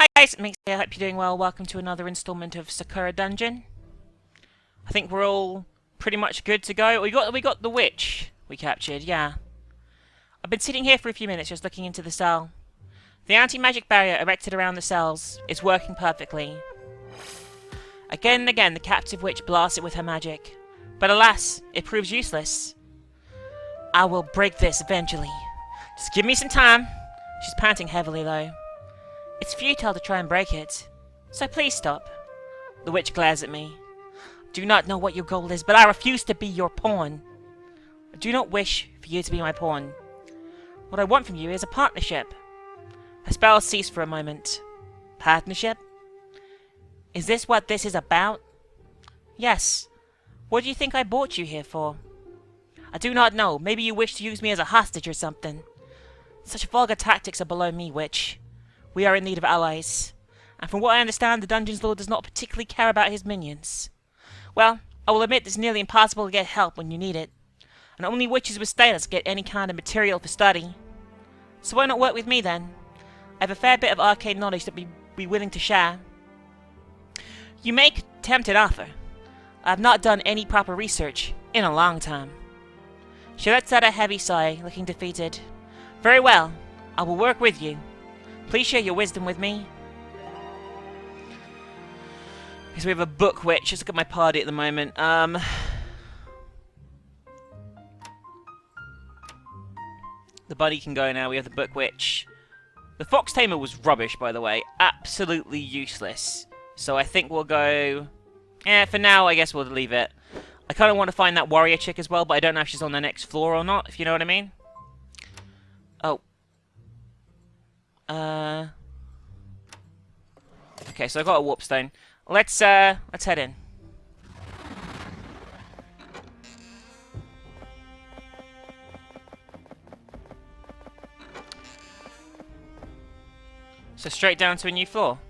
Hi guys, Minx here. I hope you're doing well. Welcome to another installment of Sakura Dungeon. I think we're all pretty much good to go. We got the witch we captured, yeah. I've been sitting here for a few minutes just looking into the cell. The anti-magic barrier erected around the cells is working perfectly. Again and again the captive witch blasts it with her magic. But alas, it proves useless. I will break this eventually. Just give me some time. She's panting heavily though. It's futile to try and break it, so please stop. The witch glares at me. I do not know what your goal is, but I refuse to be your pawn. I do not wish for you to be my pawn. What I want from you is a partnership. Her spells cease for a moment. Partnership? Is this what this is about? Yes. What do you think I brought you here for? I do not know. Maybe you wish to use me as a hostage or something. Such vulgar tactics are below me, witch. We are in need of allies, and from what I understand, the Dungeon's Lord does not particularly care about his minions. Well, I will admit it's nearly impossible to get help when you need it, and only witches with status get any kind of material for study. So why not work with me then? I have a fair bit of arcane knowledge that be willing to share. You make a tempting offer. I have not done any proper research in a long time. She lets out a heavy sigh, looking defeated. Very well, I will work with you. Please share your wisdom with me. Because we have a book witch. Let's look at my party at the moment. The bunny can go now. We have the book witch. The fox tamer was rubbish, by the way. Absolutely useless. So I think we'll go... for now, I guess we'll leave it. I kind of want to find that warrior chick as well, but I don't know if she's on the next floor or not, if you know what I mean. Oh. Okay, so I got a warp stone. Let's head in. So straight down to a new floor.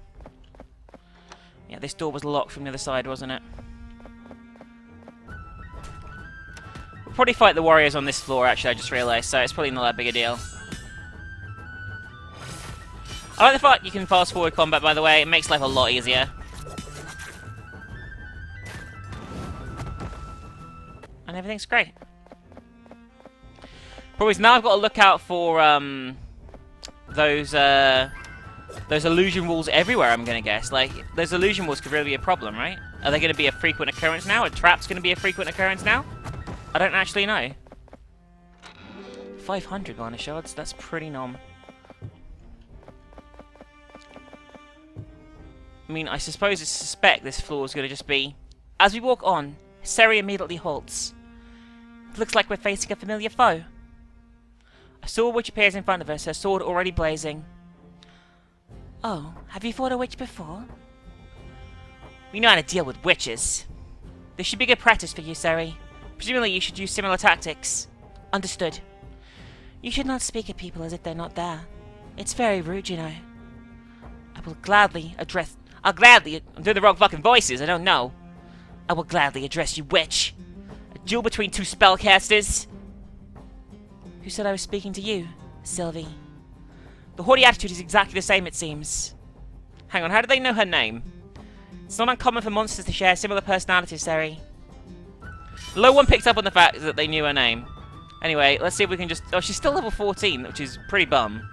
Yeah, this door was locked from the other side, wasn't it? We'll probably fight the warriors on this floor, actually, I just realised, so it's probably not that big a deal. I like the fact you can fast forward combat, by the way. It makes life a lot easier. And everything's great. Problem is, now I've got to look out for those illusion walls everywhere, I'm going to guess. Like, those illusion walls could really be a problem, right? Are they going to be a frequent occurrence now? Are traps going to be a frequent occurrence now? I don't actually know. 500 mana shards? That's pretty nom. I mean, I suspect this floor is going to just be... As we walk on, Seri immediately halts. It looks like we're facing a familiar foe. A sword which appears in front of us, her sword already blazing. Oh, have you fought a witch before? We know how to deal with witches. This should be good practice for you, Seri. Presumably you should use similar tactics. Understood. You should not speak at people as if they're not there. It's very rude, you know. I will gladly address... I'm doing the wrong fucking voices, I don't know. I will gladly address you, witch. A duel between two spellcasters. Who said I was speaking to you, Sylvie? The haughty attitude is exactly the same, it seems. Hang on, how do they know her name? It's not uncommon for monsters to share similar personalities, Seri. No one picked up on the fact that they knew her name. Anyway, let's see if we can just... Oh, she's still level 14, which is pretty bum.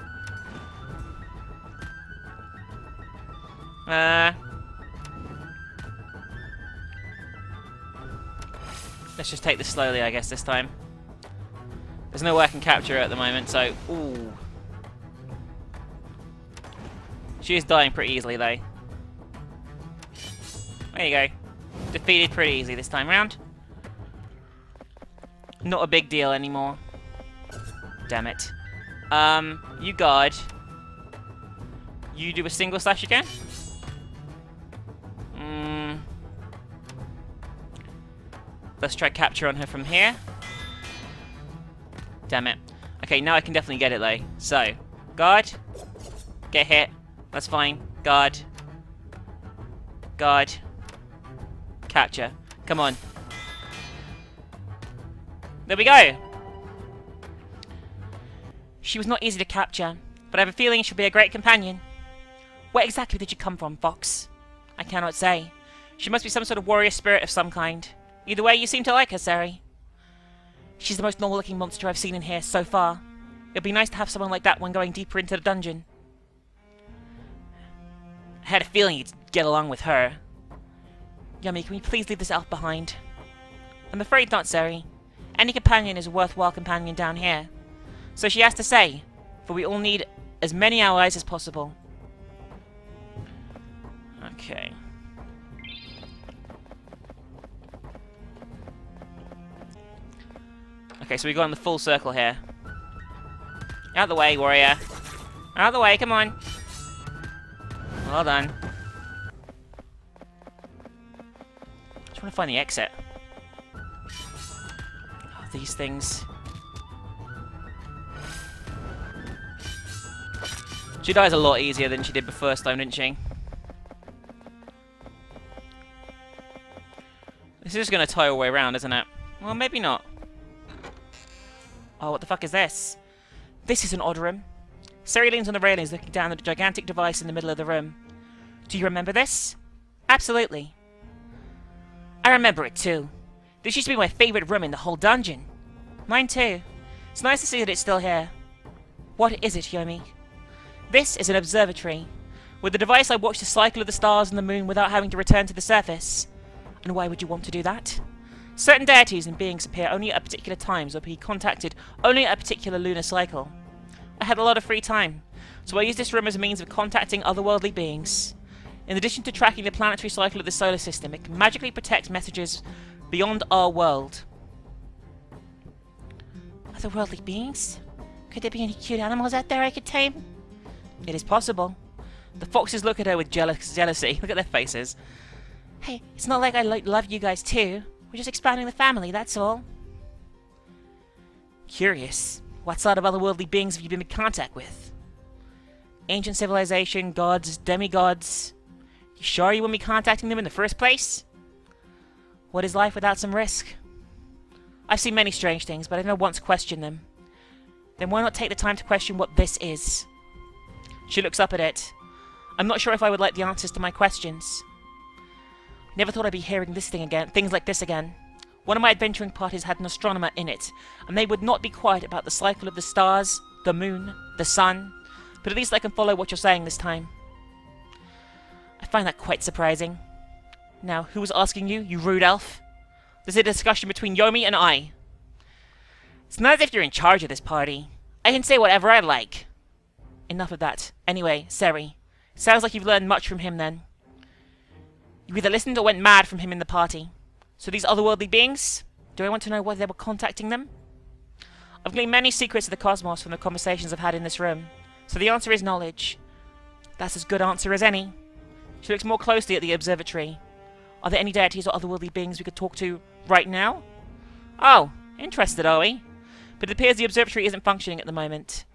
Let's just take this slowly, I guess, this time. There's no way I can capture her at the moment, so... Ooh. She is dying pretty easily, though. There you go. Defeated pretty easy this time round. Not a big deal anymore. Damn it. You guard. You do a single slash again? Let's try capture on her from here. Damn it. Okay, now I can definitely get it though. So, guard. Get hit. That's fine. Guard. Guard. Capture. Come on. There we go. She was not easy to capture, but I have a feeling she'll be a great companion. Where exactly did you come from, Fox? I cannot say. She must be some sort of warrior spirit of some kind. Either way, you seem to like her, Sari. She's the most normal-looking monster I've seen in here so far. It'd be nice to have someone like that when going deeper into the dungeon. I had a feeling you'd get along with her. Yummy, can we please leave this elf behind? I'm afraid not, Sari. Any companion is a worthwhile companion down here. So she has to say, for we all need as many allies as possible. Okay. Okay, so we got in the full circle here. Out of the way, warrior. Out of the way, come on. Well done. Just want to find the exit. Oh, these things. She dies a lot easier than she did the first time, didn't she? This is just going to tie her way around, isn't it? Well, maybe not. Oh, what the fuck is this? This is an odd room. Sari leans on the railings looking down at the gigantic device in the middle of the room. Do you remember this? Absolutely. I remember it too. This used to be my favourite room in the whole dungeon. Mine too. It's nice to see that it's still here. What is it, Yomi? This is an observatory. With the device I watch the cycle of the stars and the moon without having to return to the surface. And why would you want to do that? Certain deities and beings appear only at particular times or be contacted only at a particular lunar cycle. I had a lot of free time, so I used this room as a means of contacting otherworldly beings. In addition to tracking the planetary cycle of the solar system, it can magically protect messages beyond our world. Otherworldly beings? Could there be any cute animals out there I could tame? It is possible. The foxes look at her with jealousy. Look at their faces. Hey, it's not like I love you guys too. We're just expanding the family, that's all. Curious. What sort of otherworldly beings have you been in contact with? Ancient civilization, gods, demigods. You sure you wouldn't be contacting them in the first place? What is life without some risk? I've seen many strange things, but I've never once questioned them. Then why not take the time to question what this is? She looks up at it. I'm not sure if I would like the answers to my questions. Never thought I'd be hearing things like this again. One of my adventuring parties had an astronomer in it, and they would not be quiet about the cycle of the stars, the moon, the sun, but at least I can follow what you're saying this time. I find that quite surprising. Now, who was asking you, you rude elf? This is a discussion between Yomi and I. It's not as if you're in charge of this party. I can say whatever I like. Enough of that. Anyway, Sari, sounds like you've learned much from him then. You either listened or went mad from him in the party. So these otherworldly beings? Do I want to know why they were contacting them? I've gleaned many secrets of the cosmos from the conversations I've had in this room. So the answer is knowledge. That's as good an answer as any. She looks more closely at the observatory. Are there any deities or otherworldly beings we could talk to right now? Oh, interested, are we? But it appears the observatory isn't functioning at the moment.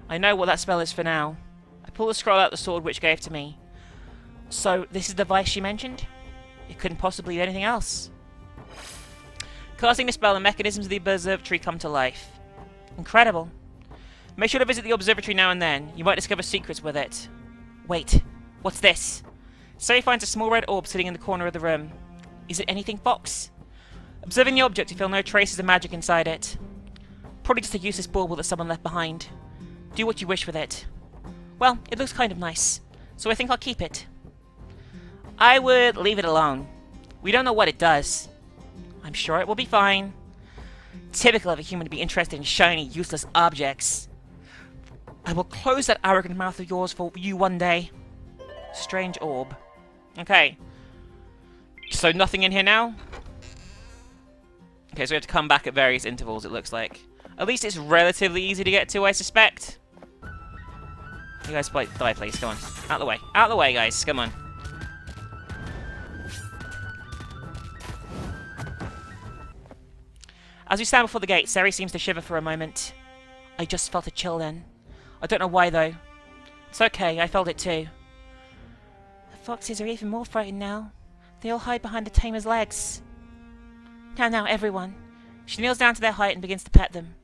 I know what that spell is for now. I pull the scroll out the sword witch gave to me. So, this is the device she mentioned? It couldn't possibly be anything else. Casting the spell, the mechanisms of the observatory come to life. Incredible. Make sure to visit the observatory now and then. You might discover secrets with it. Wait, what's this? Sari finds a small red orb sitting in the corner of the room. Is it anything, Fox? Observing the object, you feel no traces of magic inside it. Probably just a useless bauble that someone left behind. Do what you wish with it. Well, it looks kind of nice, so I think I'll keep it. I would leave it alone. We don't know what it does. I'm sure it will be fine. Typical of a human to be interested in shiny, useless objects. I will close that arrogant mouth of yours for you one day. Strange orb. Okay. So nothing in here now? Okay, so we have to come back at various intervals, it looks like. At least it's relatively easy to get to, I suspect. You guys die, please. Come on. Out of the way. Out of the way, guys. Come on. As we stand before the gate, Sari seems to shiver for a moment. I just felt a chill then. I don't know why, though. It's okay, I felt it too. The foxes are even more frightened now. They all hide behind the tamer's legs. Now, everyone. She kneels down to their height and begins to pet them.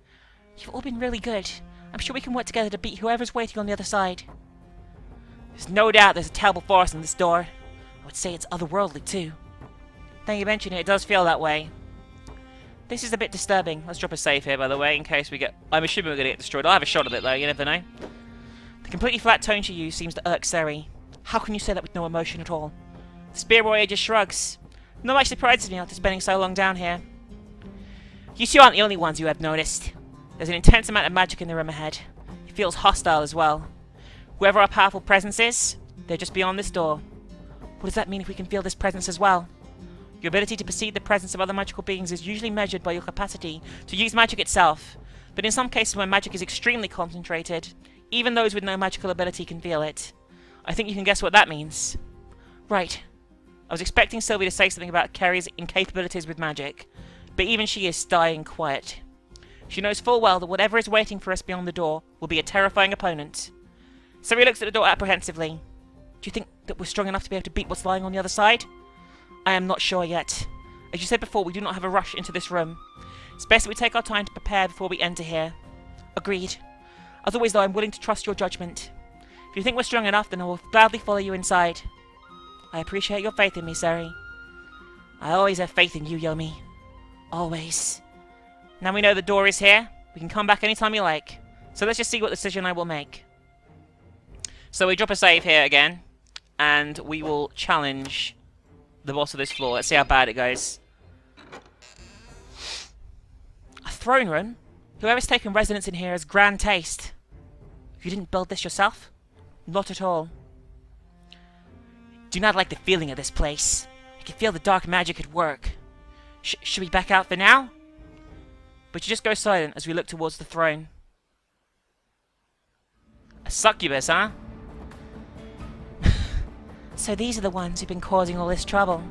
You've all been really good. I'm sure we can work together to beat whoever's waiting on the other side. There's no doubt there's a terrible force in this door. I would say it's otherworldly, too. Now you mention it, it does feel that way. This is a bit disturbing. Let's drop a save here, by the way, in case we get... I'm assuming we're going to get destroyed. I'll have a shot at it, though. You never know. The completely flat tone she used seems to irk Seri. How can you say that with no emotion at all? The Spear Warrior just shrugs. Not much surprises me after spending so long down here. You two aren't the only ones who have noticed. There's an intense amount of magic in the room ahead. It feels hostile as well. Whoever our powerful presence is, they're just beyond this door. What does that mean if we can feel this presence as well? Your ability to perceive the presence of other magical beings is usually measured by your capacity to use magic itself, but in some cases where magic is extremely concentrated, even those with no magical ability can feel it. I think you can guess what that means. Right. I was expecting Sylvie to say something about Kerry's incapabilities with magic, but even she is dying quiet. She knows full well that whatever is waiting for us beyond the door will be a terrifying opponent. Sylvie looks at the door apprehensively. Do you think that we're strong enough to be able to beat what's lying on the other side? I am not sure yet. As you said before, we do not have a rush into this room. It's best that we take our time to prepare before we enter here. Agreed. As always, though, I'm willing to trust your judgment. If you think we're strong enough, then I will gladly follow you inside. I appreciate your faith in me, Seri. I always have faith in you, Yomi. Always. Now we know the door is here. We can come back anytime you like. So let's just see what decision I will make. So we drop a save here again, and we will challenge the boss of this floor. Let's see how bad it goes. A throne room? Whoever's taken residence in here has grand taste. You didn't build this yourself? Not at all. Do not like the feeling of this place. I can feel the dark magic at work. Should we back out for now? But you just go silent as we look towards the throne. A succubus, huh? So these are the ones who've been causing all this trouble.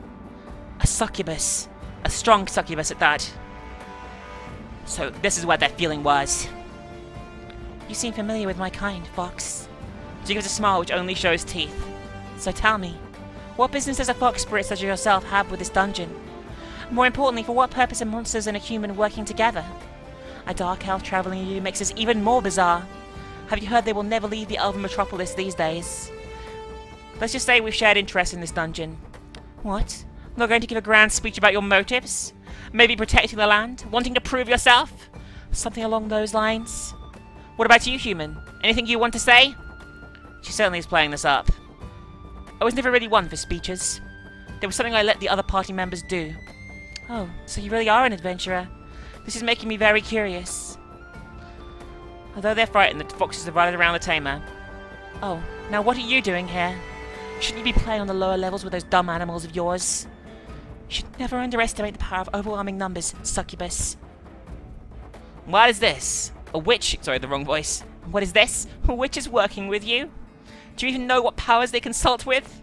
A succubus. A strong succubus at that. So this is what that feeling was. You seem familiar with my kind, Fox. She gives a smile which only shows teeth. So tell me, what business does a fox spirit such as yourself have with this dungeon? More importantly, for what purpose are monsters and a human working together? A dark elf traveling with you makes this even more bizarre. Have you heard they will never leave the elven metropolis these days? Let's just say we've shared interest in this dungeon. What? Not going to give a grand speech about your motives? Maybe protecting the land? Wanting to prove yourself? Something along those lines? What about you, human? Anything you want to say? She certainly is playing this up. I was never really one for speeches. There was something I let the other party members do. Oh, so you really are an adventurer. This is making me very curious. Although they're frightened, the foxes have rallied around the tamer. Oh, now what are you doing here? Shouldn't you be playing on the lower levels with those dumb animals of yours? You should never underestimate the power of overwhelming numbers, succubus. What is this? A witch? Sorry, the wrong voice. What is this? A witch is working with you? Do you even know what powers they consult with?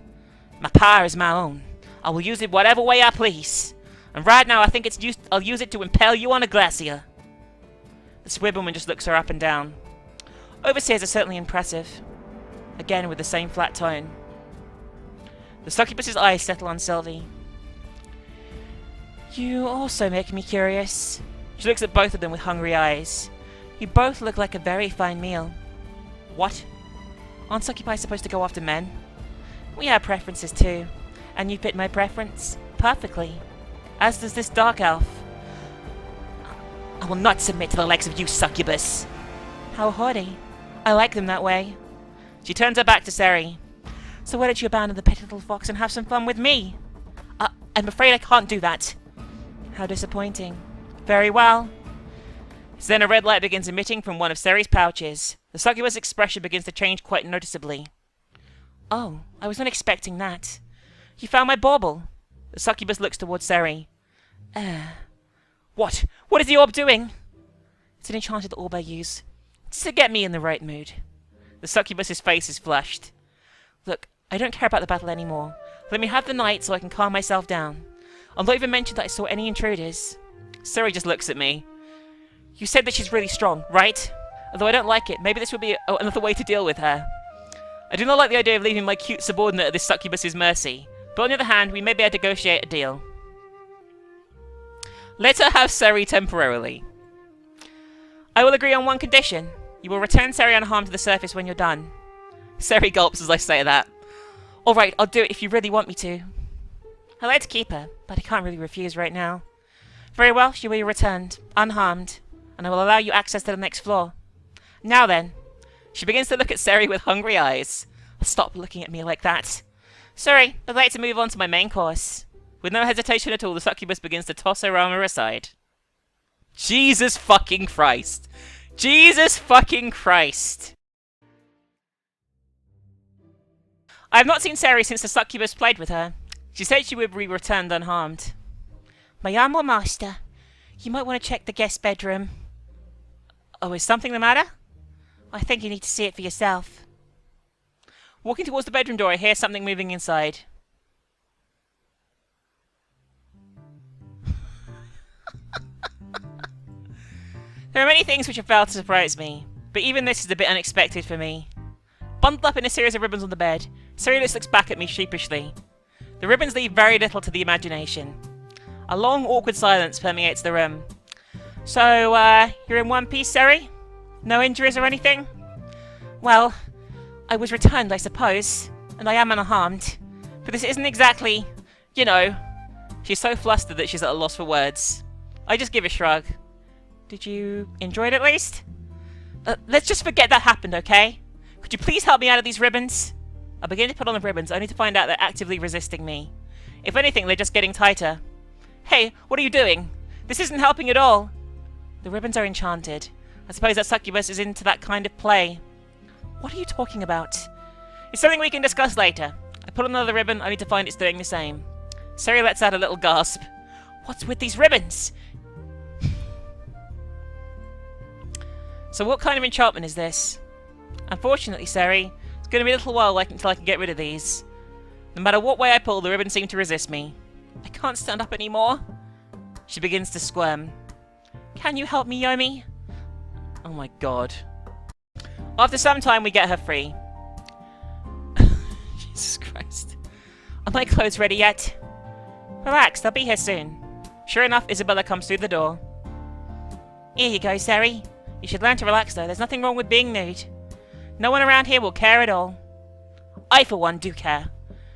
My power is my own. I will use it whatever way I please. And right now I think I'll use it to impale you on a glacier. The Squib woman just looks her up and down. Overseers are certainly impressive. Again with the same flat tone. The succubus's eyes settle on Sylvie. You also make me curious. She looks at both of them with hungry eyes. You both look like a very fine meal. What? Aren't succubi supposed to go after men? We have preferences too, and you fit my preference perfectly. As does this dark elf. I will not submit to the likes of you, succubus. How haughty. I like them that way. She turns her back to Seri. So why don't you abandon the petty little fox and have some fun with me? I'm afraid I can't do that. How disappointing. Very well. Then a red light begins emitting from one of Seri's pouches. The succubus' expression begins to change quite noticeably. Oh, I was not expecting that. You found my bauble. The succubus looks towards Seri. What? What is the orb doing? It's an enchanted orb I use. It's to get me in the right mood. The succubus's face is flushed. Look, I don't care about the battle anymore. Let me have the night so I can calm myself down. I'll not even mention that I saw any intruders. Seri just looks at me. You said that she's really strong, right? Although I don't like it, maybe this would be another way to deal with her. I do not like the idea of leaving my cute subordinate at this succubus's mercy, but on the other hand, we may be able to negotiate a deal. Let her have Seri temporarily. I will agree on one condition. You will return Seri unharmed to the surface when you're done. Seri gulps as I say that. Alright, I'll do it if you really want me to. I'd like to keep her, but I can't really refuse right now. Very well, she will be returned, unharmed, and I will allow you access to the next floor. Now then. She begins to look at Seri with hungry eyes. Stop looking at me like that. Sorry, I'd like to move on to my main course. With no hesitation at all, the succubus begins to toss her armor aside. Jesus fucking Christ. Jesus fucking Christ. I have not seen Seri since the succubus played with her. She said she would be returned unharmed. My humble master, you might want to check the guest bedroom. Oh, is something the matter? I think you need to see it for yourself. Walking towards the bedroom door, I hear something moving inside. There are many things which have failed to surprise me, but even this is a bit unexpected for me. Bundled up in a series of ribbons on the bed, Sirius looks back at me sheepishly. The ribbons leave very little to the imagination. A long, awkward silence permeates the room. So, you're in one piece, Seri? No injuries or anything? Well, I was returned, I suppose, and I am unharmed. But this isn't exactly, you know. She's so flustered that she's at a loss for words. I just give a shrug. Did you enjoy it at least? Let's just forget that happened, okay? Could you please help me out of these ribbons? I begin to put on the ribbons, only to find out they're actively resisting me. If anything, they're just getting tighter. Hey, what are you doing? This isn't helping at all. The ribbons are enchanted. I suppose that succubus is into that kind of play. What are you talking about? It's something we can discuss later. I pull another ribbon, only to find it's doing the same. Seri lets out a little gasp. What's with these ribbons? So what kind of enchantment is this? Unfortunately, Seri, it's going to be a little while until I can get rid of these. No matter what way I pull, the ribbons seem to resist me. I can't stand up anymore. She begins to squirm. Can you help me, Yomi? Oh my god. After some time, we get her free. Jesus Christ. Are my clothes ready yet? Relax, they'll be here soon. Sure enough, Isabella comes through the door. Here you go, Seri. You should learn to relax, though. There's nothing wrong with being nude. No one around here will care at all. I, for one, do care.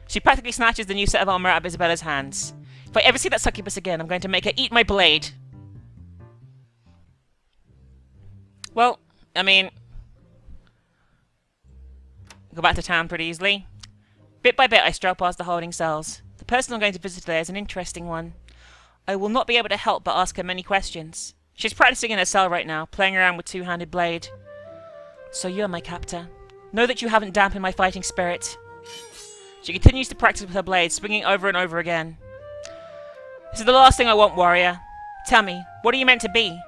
She practically snatches the new set of armor out of Isabella's hands. If I ever see that succubus again, I'm going to make her eat my blade. Well, I mean, go back to town pretty easily. Bit by bit, I stroll past the holding cells. The person I'm going to visit today is an interesting one. I will not be able to help but ask her many questions. She's practicing in her cell right now, playing around with two-handed blade. So you're my captor. Know that you haven't dampened my fighting spirit. She continues to practice with her blade, swinging over and over again. This is the last thing I want, warrior. Tell me, what are you meant to be?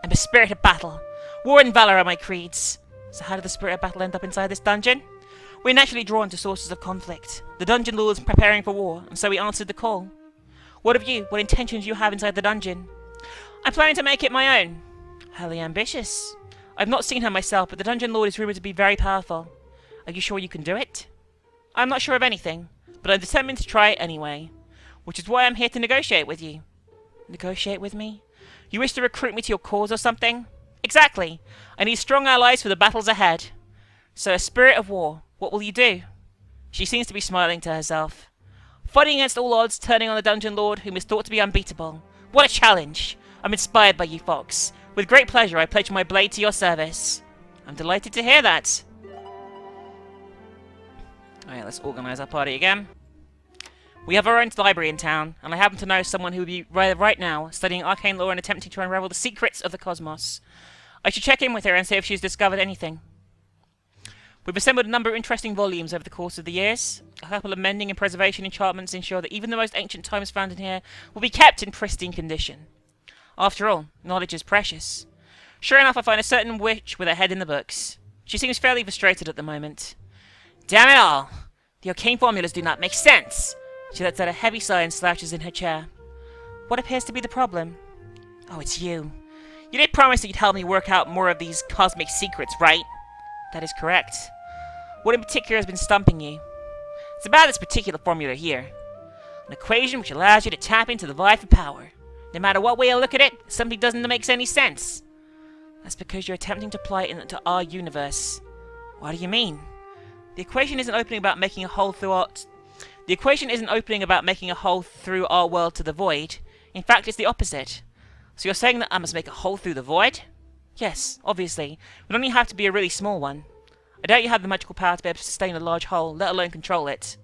I'm a spirit of battle. War and valor are my creeds. So how did the spirit of battle end up inside this dungeon? We're naturally drawn to sources of conflict. The dungeon lord is preparing for war, and so we answered the call. What of you? What intentions do you have inside the dungeon? I'm planning to make it my own. Highly ambitious. I've not seen her myself, but the dungeon lord is rumoured to be very powerful. Are you sure you can do it? I'm not sure of anything, but I'm determined to try it anyway. Which is why I'm here to negotiate with you. Negotiate with me? You wish to recruit me to your cause or something? Exactly. I need strong allies for the battles ahead. So, a spirit of war. What will you do? She seems to be smiling to herself. Fighting against all odds, turning on the dungeon lord, whom is thought to be unbeatable. What a challenge! I'm inspired by you, Fox. With great pleasure, I pledge my blade to your service. I'm delighted to hear that. Alright, let's organise our party again. We have our own library in town, and I happen to know someone who would be right now studying arcane lore and attempting to unravel the secrets of the cosmos. I should check in with her and see if she's discovered anything. We've assembled a number of interesting volumes over the course of the years. A couple of mending and preservation enchantments ensure that even the most ancient times found in here will be kept in pristine condition. After all, knowledge is precious. Sure enough, I find a certain witch with her head in the books. She seems fairly frustrated at the moment. Damn it all! The arcane formulas do not make sense! She lets out a heavy sigh and slouches in her chair. What appears to be the problem? Oh, it's you. You did promise that you'd help me work out more of these cosmic secrets, right? That is correct. What in particular has been stumping you? It's about this particular formula here. An equation which allows you to tap into the life of power. No matter what way you look at it, something doesn't make any sense. That's because you're attempting to apply it into our universe. What do you mean? The equation isn't opening about making a hole through our world to the void. In fact, it's the opposite. So you're saying that I must make a hole through the void? Yes, obviously. It would only have to be a really small one. I doubt you have the magical power to be able to sustain a large hole, let alone control it.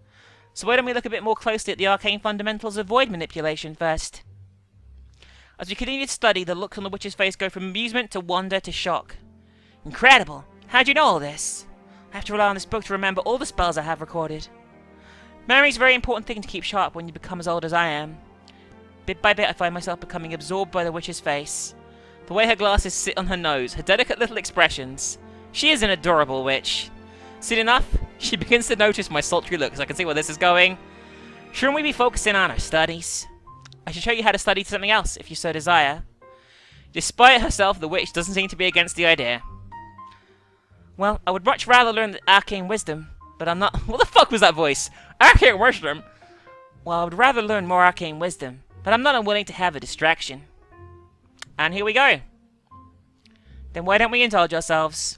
So why don't we look a bit more closely at the arcane fundamentals of void manipulation first? As we continue to study, the looks on the witch's face go from amusement to wonder to shock. Incredible! How'd you know all this? I have to rely on this book to remember all the spells I have recorded. Memory's a very important thing to keep sharp when you become as old as I am. Bit by bit I find myself becoming absorbed by the witch's face. The way her glasses sit on her nose, her delicate little expressions. She is an adorable witch. Soon enough, she begins to notice my sultry looks. I can see where this is going. Shouldn't we be focusing on our studies? I should show you how to study something else, if you so desire. Despite herself, the witch doesn't seem to be against the idea. Well, I would much rather learn the arcane wisdom, but I'm not— What the fuck was that voice? Arcane wisdom? Well, I would rather learn more arcane wisdom, but I'm not unwilling to have a distraction. And here we go. Then why don't we indulge ourselves?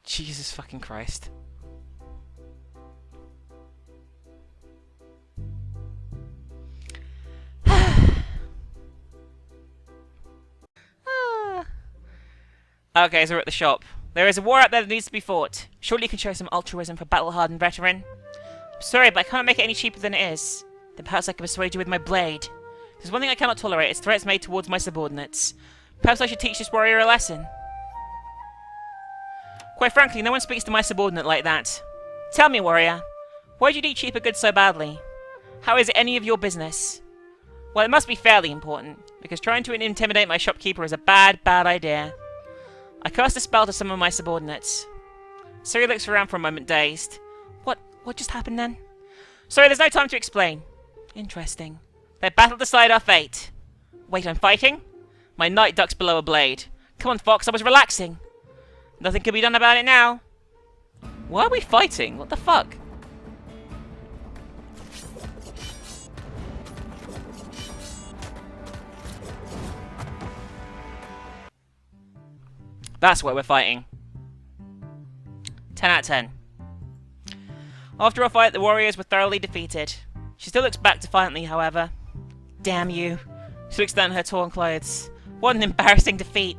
Jesus fucking Christ. Okay, so we're at the shop. There is a war out there that needs to be fought. Surely you can show some altruism for battle-hardened veteran. I'm sorry, but I can't make it any cheaper than it is. Then perhaps I can persuade you with my blade. There's one thing I cannot tolerate, it's threats made towards my subordinates. Perhaps I should teach this warrior a lesson. Quite frankly, no one speaks to my subordinate like that. Tell me, warrior, why do you need cheaper goods so badly? How is it any of your business? Well, it must be fairly important, because trying to intimidate my shopkeeper is a bad idea. I cast a spell to some of my subordinates. Siri looks around for a moment, dazed. What just happened then? Sorry, there's no time to explain. Interesting. Let battle decide our fate. Wait, I'm fighting? My knight ducks below a blade. Come on, Fox, I was relaxing. Nothing can be done about it now. Why are we fighting? What the fuck? That's why we're fighting. 10 out of 10. After our fight, the warriors were thoroughly defeated. She still looks back defiantly, however. Damn you. She looks down at her torn clothes. What an embarrassing defeat.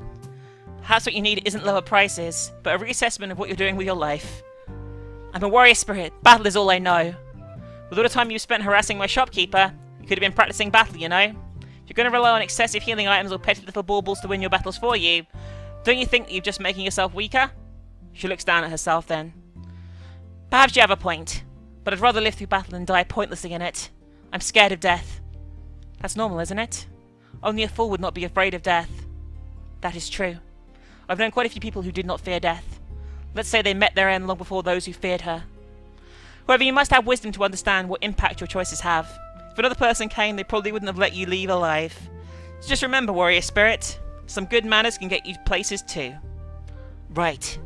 Perhaps what you need isn't lower prices, but a reassessment of what you're doing with your life. I'm a warrior spirit. Battle is all I know. With all the time you spent harassing my shopkeeper, you could have been practicing battle, you know? If you're going to rely on excessive healing items or petty little baubles to win your battles for you, don't you think that you're just making yourself weaker? She looks down at herself then. Perhaps you have a point, but I'd rather live through battle than die pointlessly in it. I'm scared of death. That's normal, isn't it? Only a fool would not be afraid of death. That is true. I've known quite a few people who did not fear death. Let's say they met their end long before those who feared her. However, you must have wisdom to understand what impact your choices have. If another person came, they probably wouldn't have let you leave alive. So just remember, warrior spirit, some good manners can get you places too. Right.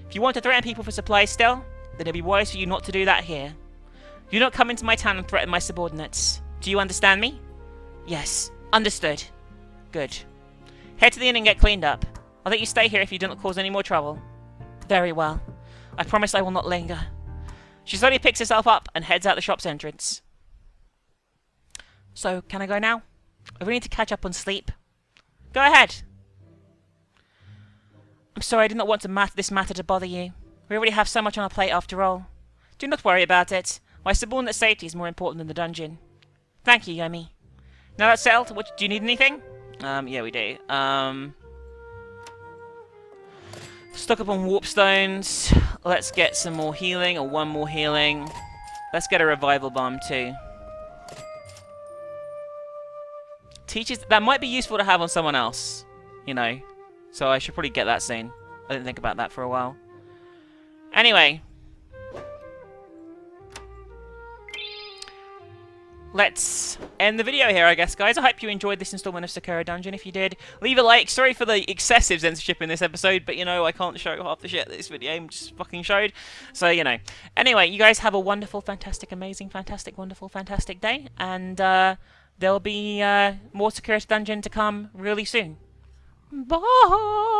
If you want to threaten people for supplies still, then it'd be wise for you not to do that here. Do not come into my town and threaten my subordinates. Do you understand me? Yes. Understood. Good. Head to the inn and get cleaned up. I'll let you stay here if you don't cause any more trouble. Very well. I promise I will not linger. She slowly picks herself up and heads out the shop's entrance. So, can I go now? I really need to catch up on sleep. Go ahead. I'm sorry, I did not want this matter to bother you. We already have so much on our plate after all. Do not worry about it. My subordinate safety is more important than the dungeon. Thank you, Yomi. Now that's settled, do you need anything? Yeah, we do. Stock up on warp stones. Let's get some more healing, or one more healing. Let's get a revival bomb too. Teaches that might be useful to have on someone else, you know. So I should probably get that soon. I didn't think about that for a while. Anyway, let's end the video here, I guess, guys. I hope you enjoyed this installment of Sakura Dungeon. If you did, leave a like. Sorry for the excessive censorship in this episode, but, you know, I can't show half the shit that this video just fucking showed. So, you know. Anyway, you guys have a wonderful, fantastic, amazing, fantastic, wonderful, fantastic day. And, there'll be more Sakura Dungeon to come really soon. Bye!